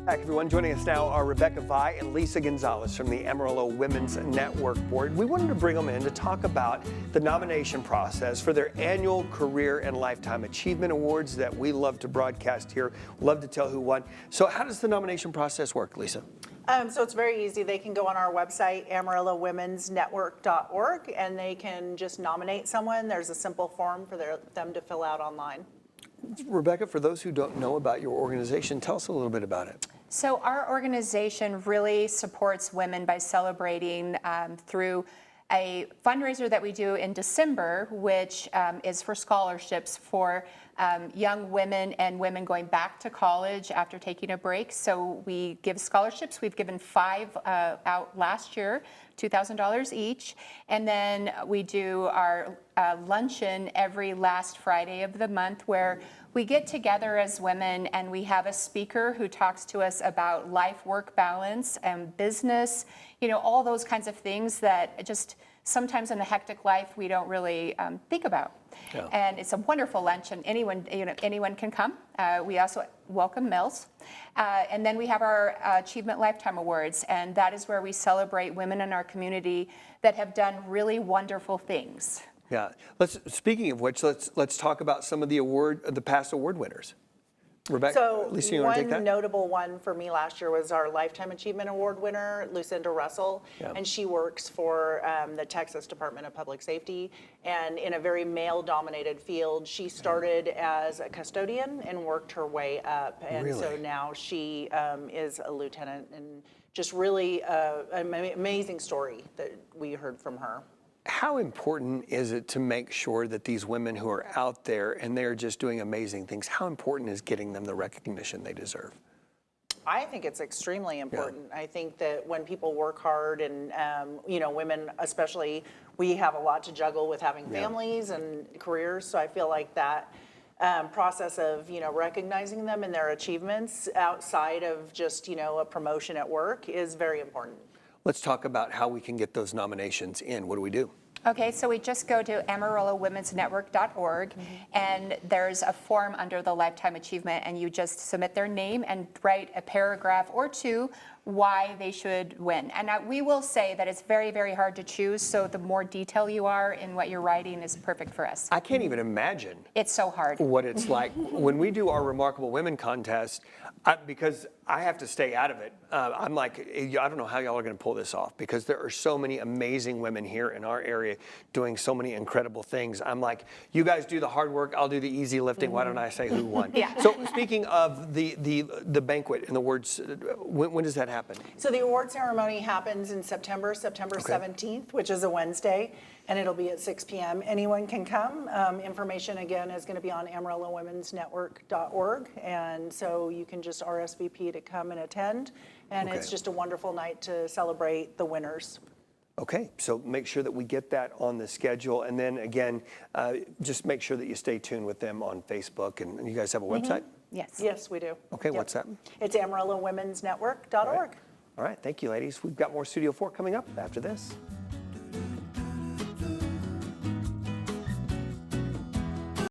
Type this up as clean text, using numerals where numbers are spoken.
Back, everyone. Joining us now are Via and Lisa Gonzalez from the Amarillo Women's Network Board. We wanted to bring them in to talk about the nomination process for their annual Career and Lifetime Achievement Awards that we love to broadcast here. Love to tell who won. So how does the nomination process work, Lisa? So it's very easy. They can go on our website, AmarilloWomen'sNetwork.org, and they can just nominate someone. There's a simple form for them to fill out online. Rebecca, for those who don't know about your organization, tell us a little bit about it. So our organization really supports women by celebrating through a fundraiser that we do in December, which is for scholarships for young women and women going back to college after taking a break. So we give scholarships. We've given 5 out last year, $2,000 each. And then we do our luncheon every last Friday of the month where we get together as women and we have a speaker who talks to us about life-work balance and business, you know, all those kinds of things that just sometimes in a hectic life we don't really think about. Yeah. And it's a wonderful lunch, and anyone can come. We also welcome males. And then we have our Achievement Lifetime Awards, and that is where we celebrate women in our community that have done really wonderful things. Yeah. Speaking of which, let's talk about some of the past award winners. Rebecca, so Lisa, you want to take that? One notable one for me last year was our Lifetime Achievement Award winner, Lucinda Russell, and she works for the Texas Department of Public Safety, and in a very male-dominated field. She started as a custodian and worked her way up, and so now she is a lieutenant, and just really an amazing story that we heard from her. How important is it to make sure that these women who are out there and they're just doing amazing things, how important is getting them the recognition they deserve? I think it's extremely important. Yeah. I think that when people work hard and, you know, women especially, we have a lot to juggle with having families and careers. So I feel like that process of, you know, recognizing them and their achievements outside of just, you know, a promotion at work is very important. Let's talk about how we can get those nominations in. What do we do? Okay, so we just go to AmarilloWomen'sNetwork.org, and there's a form under the Lifetime Achievement, and you just submit their name and write a paragraph or two why they should win. And we will say that it's very, very hard to choose, so the more detail you are in what you're writing is perfect for us. I can't even imagine. It's so hard. What it's like. When we do our Remarkable Women contest, because I have to stay out of it, I'm like, I don't know how y'all are going to pull this off, because there are so many amazing women here in our area doing so many incredible things. I'm like, you guys do the hard work, I'll do the easy lifting. Why don't I say who won? So speaking of the banquet and the awards, when does that happen? So the award ceremony happens in September 17th, which is a Wednesday, and it'll be at 6 p.m. Anyone can come. Information, again, is going to be on AmarilloWomen'sNetwork.org, and so you can just RSVP to come and attend, and it's just a wonderful night to celebrate the winners. Okay, so make sure that we get that on the schedule, and then again, just make sure that you stay tuned with them on Facebook. And you guys have a website? Yes. Yes, we do. Okay, what's that? It's AmarilloWomen'sNetwork.org. All right, thank you, ladies. We've got more Studio 4 coming up after this.